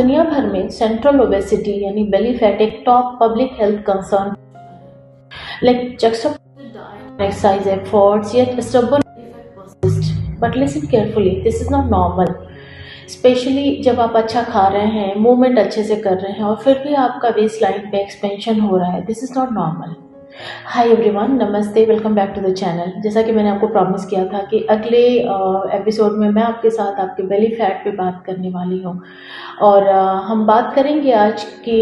दुनिया भर में सेंट्रल ओबेसिटी यानी बेली फैट एक top public health concern like juxtaposed diet and exercise efforts, yet stubborn effect persists. But listen carefully, this is not normal. Specially जब आप अच्छा खा रहे हैं, मूवमेंट अच्छे से कर रहे हैं और फिर भी आपका वेस्ट लाइन पे एक्सपेंशन हो रहा है, this is not normal. Hi everyone, नमस्ते, welcome back to the channel. जैसा कि मैंने आपको प्रॉमिस किया था कि अगले एपिसोड में मैं आपके साथ आपके बेली फैट पे बात करने वाली हूँ और हम बात करेंगे आज कि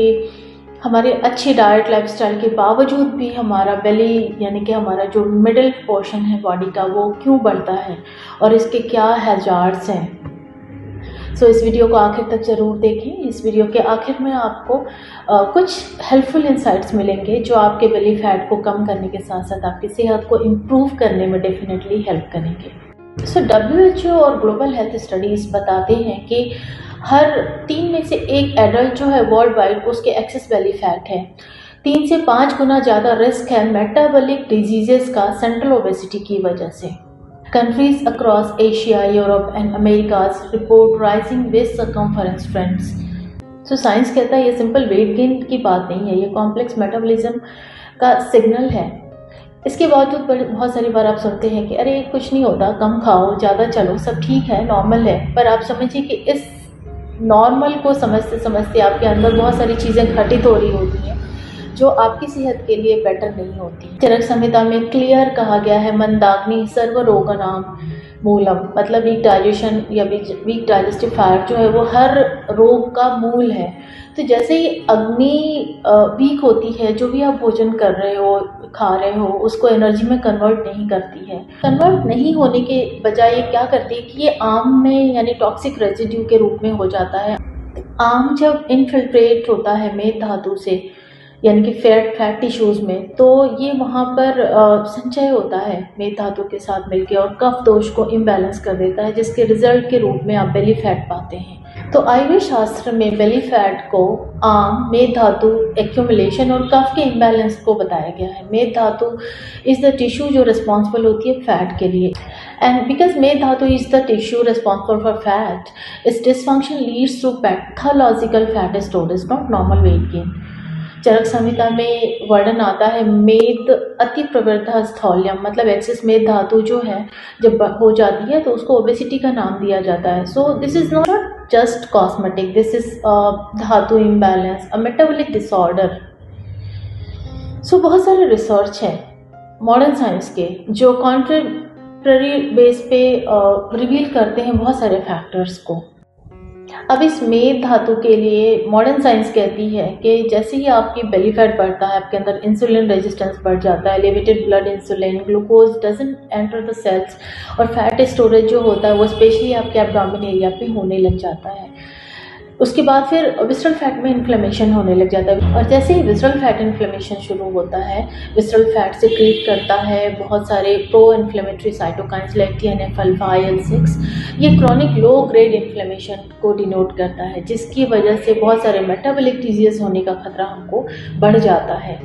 हमारी अच्छी डाइट लाइफस्टाइल के बावजूद भी हमारा बेली यानी कि हमारा जो मिडिल पोर्शन है बॉडी का वो क्यों बढ़ता है और इसके क्या हैजार्ड्स हैं। सो इस वीडियो को आखिर तक ज़रूर देखें। इस वीडियो के आखिर में आपको कुछ हेल्पफुल इंसाइट्स मिलेंगे जो आपके बेली फैट को कम करने के साथ साथ आपकी सेहत को इम्प्रूव करने में डेफिनेटली हेल्प करेंगे। सो WHO और ग्लोबल हेल्थ स्टडीज़ बताते हैं कि हर 3 में से 1 एडल्ट जो है वर्ल्ड वाइड उसके एक्सेस बेली फैट है। 3 से 5 गुना ज़्यादा रिस्क है मेटाबॉलिक डिजीजेस का सेंट्रल ओबेसिटी की वजह से। Countries across Asia, Europe and Americas report rising waist circumference trends. So science कहता है ये सिंपल वेट गेन की बात नहीं है, ये कॉम्प्लेक्स मेटाबॉलिज्म का सिग्नल है। इसके बावजूद बहुत सारी बार आप सुनते हैं कि अरे कुछ नहीं होता, कम खाओ, ज़्यादा चलो, सब ठीक है, नॉर्मल है। पर आप समझिए कि इस नॉर्मल को समझते समझते आपके अंदर बहुत सारी चीज़ें घटित हो रही होती हैं जो आपकी सेहत के लिए बेटर नहीं होती। चरक संहिता में क्लियर कहा गया है, मंदाग्नि सर्व रोगाणाम मूलम, मतलब वीक डाइजेशन या वीक डाइजेस्टिव फैट जो है वो हर रोग का मूल है। तो जैसे ही अग्नि वीक होती है, जो भी आप भोजन कर रहे हो, खा रहे हो, उसको एनर्जी में कन्वर्ट नहीं करती है। कन्वर्ट नहीं होने के बजाय ये क्या करती है कि ये आम में यानी टॉक्सिक रेजिड्यू के रूप में हो जाता है। आम जब इनफिल्ट्रेट होता है मेद धातु से यानी कि फैट टिश्यूज़ में, तो ये वहाँ पर संचय होता है मेद धातु के साथ मिलकर और कफ दोष को इम्बैलेंस कर देता है, जिसके रिजल्ट के रूप में आप बेली फैट पाते हैं। तो आयुर्वेद शास्त्र में बेली फैट को आम, मेद धातु एक्यूमुलेशन और कफ के इम्बैलेंस को बताया गया है। Meda dhatu is the tissue जो रिस्पॉन्सिबल होती है फैट के लिए, and because meda dhatu is the tissue responsible for fat, its dysfunction leads to pathological fat storage, not normal weight gain. Charaka Samhita में वर्णन आता है मेद अति प्रवृद्धा स्थौल्यम, मतलब एक्सेस मेद धातु जो है जब हो जाती है तो उसको ओबेसिटी का नाम दिया जाता है। So this is not just cosmetic, this is धातु इम्बैलेंस, अ मेटाबॉलिक डिसऑर्डर। सो बहुत सारे रिसर्च हैं मॉडर्न साइंस के जो कॉन्ट्रेरी बेस पे रिवील करते हैं बहुत सारे फैक्टर्स को। अब इस मेद धातु के लिए मॉडर्न साइंस कहती है कि जैसे ही आपकी बेली फैट बढ़ता है, आपके अंदर इंसुलिन रेजिस्टेंस बढ़ जाता है, elevated blood insulin, glucose doesn't enter the cells और फैट स्टोरेज जो होता है वो स्पेशली आपके एब्डोमेन एरिया पे होने लग जाता है। उसके बाद फिर विसरल फैट में इन्फ्लेमेशन होने लग जाता है और जैसे ही विसरल फैट इन्फ्लेमेशन शुरू होता है, विसरल फैट सिक्रीट करता है बहुत सारे pro inflammatory cytokines like TNF alpha, IL-6। ये क्रॉनिक लो ग्रेड इन्फ्लेमेशन को डिनोट करता है, जिसकी वजह से बहुत सारे मेटाबॉलिक डिजीज होने का खतरा हमको बढ़ जाता है,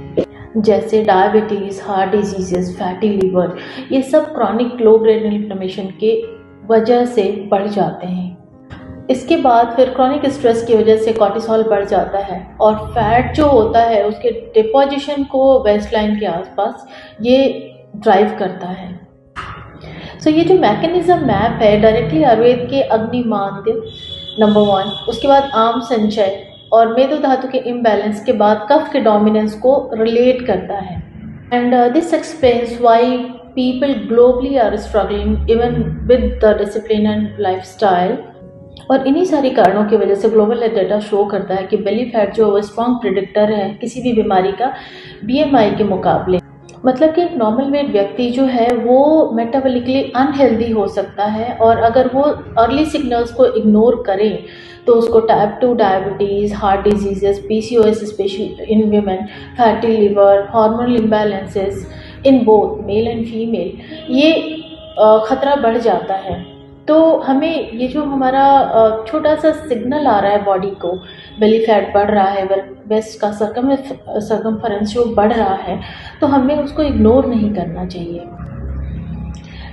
जैसे diabetes, heart diseases, fatty liver. ये सब क्रॉनिक लो ग्रेड इन्फ्लेमेशन के वजह से बढ़ जाते हैं। इसके बाद फिर क्रॉनिक स्ट्रेस की वजह से कॉर्टिसोल बढ़ जाता है और फैट जो होता है उसके डिपोजिशन को वेस्टलाइन के आसपास ये ड्राइव करता है। सो ये जो मैकेनिज्म मैप है डायरेक्टली आयुर्वेद के अग्निमाद्य नंबर 1, उसके बाद आम संचय और मेदो धातु के इम्बैलेंस के बाद कफ के डोमिनेंस को रिलेट करता है। And this explains why people globally are struggling even with the discipline and lifestyle. और इन्हीं सारी कारणों की वजह से ग्लोबल हेल्थ डाटा शो करता है कि बेली फैट जो वो स्ट्रॉन्ग प्रिडिक्टर है किसी भी बीमारी का BMI के मुकाबले। मतलब कि एक नॉर्मल वेट व्यक्ति जो है वो मेटाबॉलिकली अनहेल्दी हो सकता है और अगर वो अर्ली सिग्नल्स को इग्नोर करे तो उसको type 2 diabetes, heart diseases, PCOS specially in women, fatty liver, hormonal imbalances in both male and female, ये खतरा बढ़ जाता है। तो हमें ये जो हमारा छोटा सा सिग्नल आ रहा है बॉडी को, बेली फैट बढ़ रहा है, वेस्ट का सर्कमफरेंस जो बढ़ रहा है, तो हमें उसको इग्नोर नहीं करना चाहिए।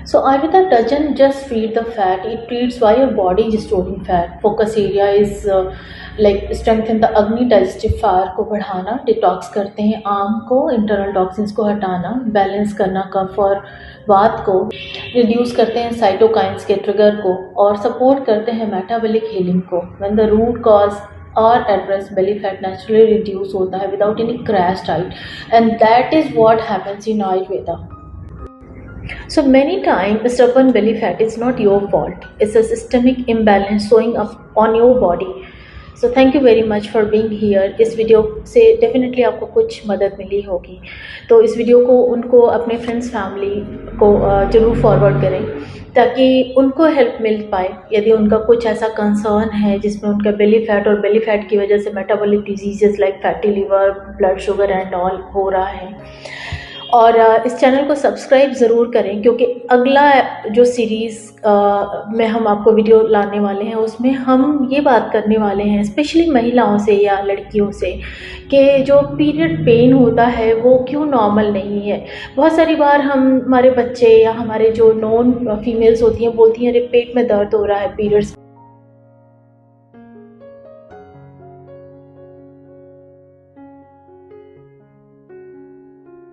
So Ayurveda doesn't just feed the fat, it treats why your body is storing fat. Focus area is like strengthen the अग्नि डाइजेस्टिव फायर को बढ़ाना, डिटॉक्स करते हैं आम को, इंटरनल टॉक्सिन्स को हटाना, बैलेंस करना कफ और वात को, रिड्यूस करते हैं साइटोकाइंस के ट्रिगर को और सपोर्ट करते हैं मेटाबॉलिक हीलिंग को। व्हेन द रूट कॉज और address, belly fat naturally reduce होता है without any crash diet, and that is what happens in Ayurveda. So many times stubborn belly fat is not your fault. It's a systemic imbalance showing up on your body. So thank you very much for being here. इस video से definitely आपको कुछ मदद मिली होगी, तो इस video को उनको अपने फ्रेंड्स फैमिली को ज़रूर फॉरवर्ड करें ताकि उनको हेल्प मिल पाए यदि उनका कुछ ऐसा कंसर्न है जिसमें उनका बेली फैट और बेली फैट की वजह से metabolic diseases like fatty liver, blood sugar and all हो रहा है। और इस चैनल को सब्सक्राइब ज़रूर करें क्योंकि अगला जो सीरीज़ में हम आपको वीडियो लाने वाले हैं उसमें हम ये बात करने वाले हैं स्पेशली महिलाओं से या लड़कियों से कि जो पीरियड पेन होता है वो क्यों नॉर्मल नहीं है। बहुत सारी बार हमारे बच्चे या हमारे जो नॉन फीमेल्स होती हैं बोलती हैं अरे पेट में दर्द हो रहा है पीरियड्स